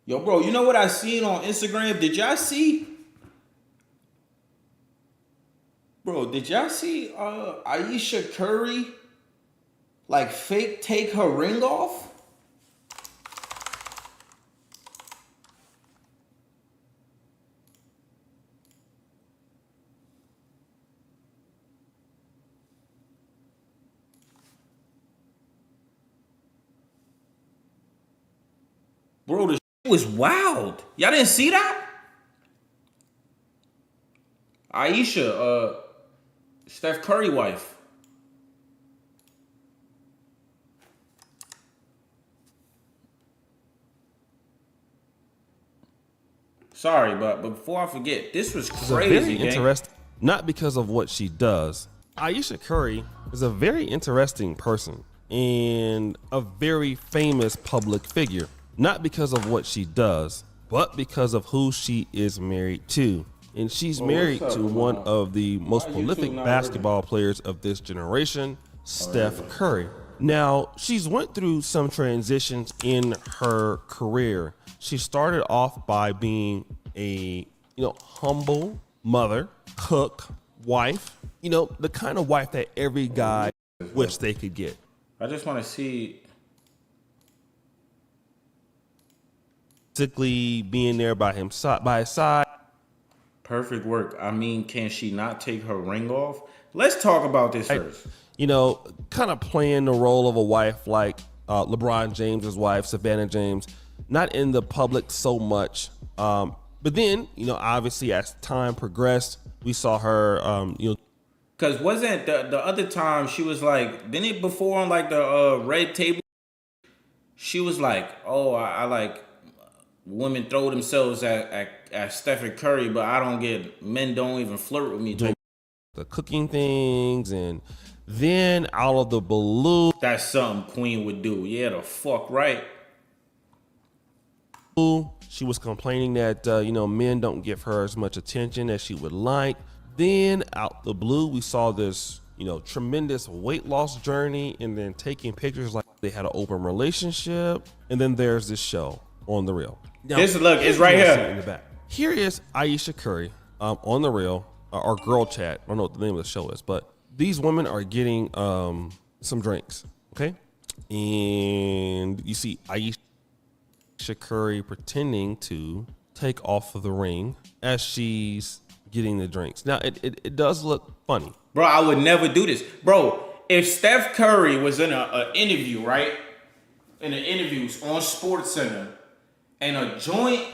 Yo, bro, you know what I seen on Instagram? Did y'all see? Bro, did y'all see Ayesha Curry like fake take her ring off? Bro, the shit was wild. Y'all didn't see that? Ayesha, Steph Curry wife. Sorry, but before I forget, this was crazy. Very interesting, not because of what she does. Ayesha Curry is a very interesting person and a very famous public figure, not because of what she does, but because of who she is married to. And she's married to one of the most prolific basketball players of this generation, Steph Curry. Now, she's went through some transitions in her career. She started off by being a, humble mother, cook, wife, the kind of wife that every guy wish they could get. I just want to see. Basically being there by his side. Perfect work. I mean, can she not take her ring off? Let's talk about this first. Kind of playing the role of a wife like LeBron James's wife, Savannah James, not in the public so much. But then, obviously as time progressed, we saw her, Cause wasn't the other time she was like, didn't it before on like the red table? She was like, oh, I like women throw themselves at Stephen Curry, but I don't get, men don't even flirt with me. The cooking things, and then out of the blue, that's something Queen would do. Yeah, the fuck right. She was complaining that, men don't give her as much attention as she would like. Then out the blue, we saw this, tremendous weight loss journey, and then taking pictures like they had an open relationship. And then there's this show on The Real. Now, this look, it's right here. In the back. Here is Ayesha Curry on The Real, or Girl Chat. I don't know what the name of the show is, but these women are getting some drinks, okay? And you see Ayesha Curry pretending to take off of the ring as she's getting the drinks. Now, it does look funny. Bro, I would never do this. Bro, if Steph Curry was in an interview, right? In an interview on SportsCenter, and a joint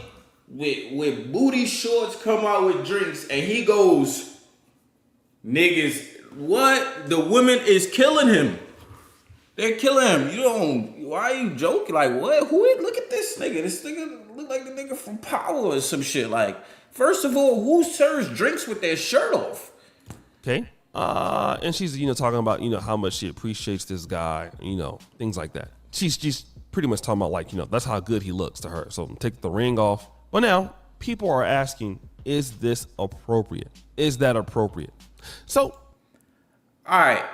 with booty shorts come out with drinks, and he goes, niggas, what? The women is killing him. They're killing him. Why are you joking? Like, what? Who is, look at this nigga. This nigga look like the nigga from Power or some shit. Like, first of all, who serves drinks with their shirt off? Okay. And she's, talking about, how much she appreciates this guy, things like that. She's pretty much talking about like, that's how good he looks to her. So take the ring off. But now people are asking, is this appropriate? Is that appropriate? So, all right,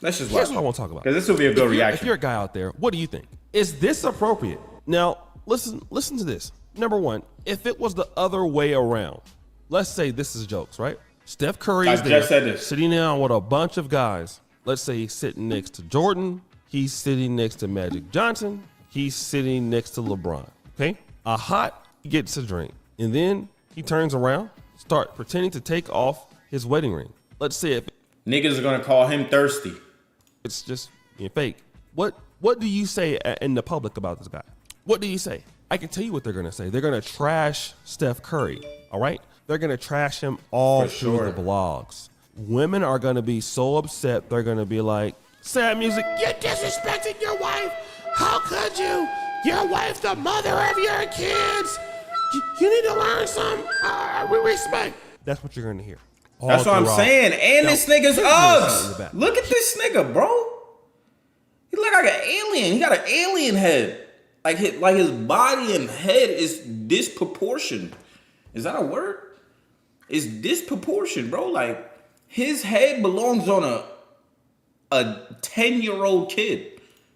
let's just watch. Here's what I want to talk about. Because this will be a good reaction. If you're a guy out there, what do you think? Is this appropriate? Now, listen to this. Number one, if it was the other way around, let's say this is jokes, right? Steph Curry is there, sitting down with a bunch of guys. Let's say he's sitting next to Jordan. He's sitting next to Magic Johnson. He's sitting next to LeBron, okay? A hot gets a drink, and then he turns around, start pretending to take off his wedding ring. Let's say if niggas are gonna call him thirsty. It's just being fake. What do you say in the public about this guy? What do you say? I can tell you what they're gonna say. They're gonna trash Steph Curry, all right? They're gonna trash him all through the blogs. Women are gonna be so upset, they're gonna be like, sad music, you're disrespecting your wife. How could you? Your wife, the mother of your kids. You need to learn some respect. That's what you're gonna hear. That's what I'm saying. And now, this nigga's Uggs. Look at this nigga, bro. He look like an alien. He got an alien head. Like his body and head is disproportioned. Is that a word? It's disproportioned, bro. Like his head belongs on a 10-year-old kid.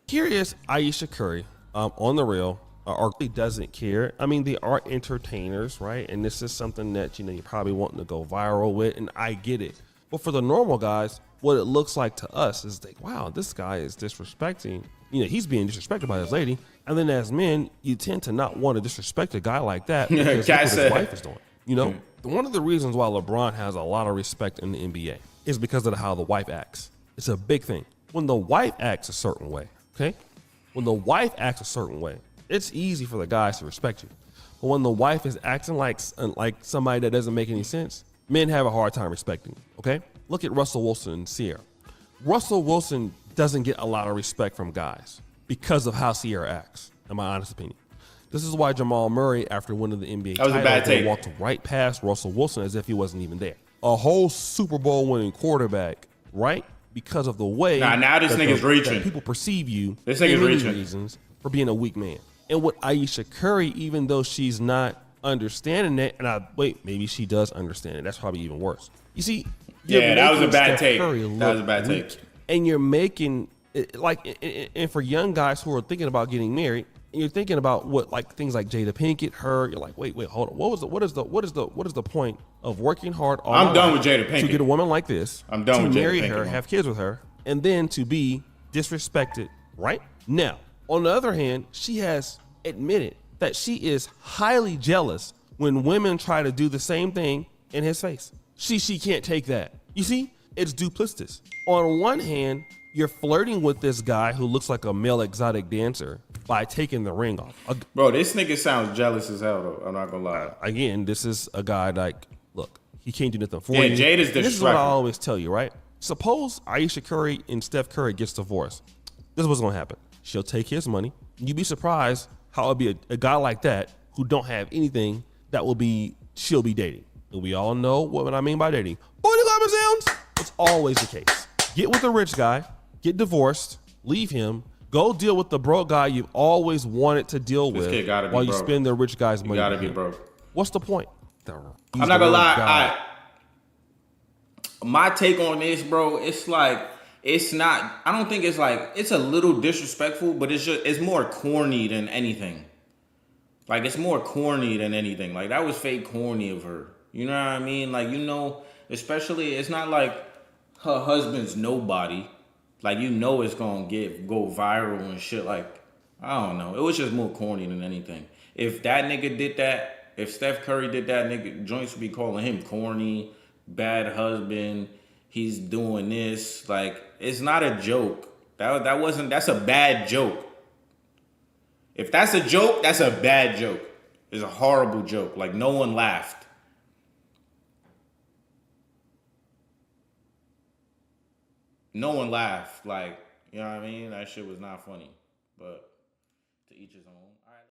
Here is Ayesha Curry on The Real or really doesn't care. I mean, they are entertainers, right? And this is something that, you're probably wanting to go viral with, and I get it. But for the normal guys, what it looks like to us is like, wow, this guy is disrespecting. He's being disrespected by his lady. And then as men, you tend to not want to disrespect a guy like that because look what his wife is doing. One of the reasons why LeBron has a lot of respect in the NBA is because of how the wife acts. It's a big thing. When the wife acts a certain way, okay? When the wife acts a certain way, it's easy for the guys to respect you. But when the wife is acting like somebody that doesn't make any sense, men have a hard time respecting you, okay? Look at Russell Wilson and Sierra. Russell Wilson doesn't get a lot of respect from guys because of how Sierra acts, in my honest opinion. This is why Jamal Murray, after winning the NBA title, walked right past Russell Wilson as if he wasn't even there. A whole Super Bowl winning quarterback, right? Because of the way now this nigga's reaching. That people perceive you. This nigga's reaching. Reasons for being a weak man. And with Ayesha Curry, even though she's not understanding it, and maybe she does understand it. That's probably even worse. You see, that was a bad take. That was a bad take. And you're making it and for young guys who are thinking about getting married, and you're thinking about things like Jada Pinkett, her. You're like, wait, hold on. What is the point of working hard? I'm done with Jada Pinkett to get a woman like this. I'm done with Jada Pinkett. To marry her, have kids with her, and then to be disrespected. Right now, on the other hand, she has admitted that she is highly jealous when women try to do the same thing in his face. She can't take that. You see, it's duplicitous. On one hand, you're flirting with this guy who looks like a male exotic dancer by taking the ring off. Bro, this nigga sounds jealous as hell, though. I'm not gonna lie. Again, this is a guy look, he can't do nothing for you. Yeah, Jade is disrespectful. This is what I always tell you, right? Suppose Ayesha Curry and Steph Curry gets divorced. This is what's gonna happen. She'll take his money. You'd be surprised how it'll be a guy like that who don't have anything she'll be dating. And we all know what I mean by dating. Sounds. It's always the case. Get with a rich guy, get divorced, leave him, go deal with the broke guy you've always wanted to deal with while you spend the rich guy's money. You gotta be broke. What's the point? I'm not gonna lie. My take on this, bro, it's not, I don't think it's a little disrespectful, but it's more corny than anything. It's more corny than anything. That was fake corny of her. You know what I mean? Especially, it's not like her husband's nobody. It's gonna go viral and shit. I don't know. It was just more corny than anything. If that nigga did that, if Steph Curry did that, nigga, joints would be calling him corny, bad husband. He's doing this. It's not a joke. That's a bad joke. If that's a joke, that's a bad joke. It's a horrible joke. No one laughed. No one laughed. You know what I mean? That shit was not funny. But to each his own.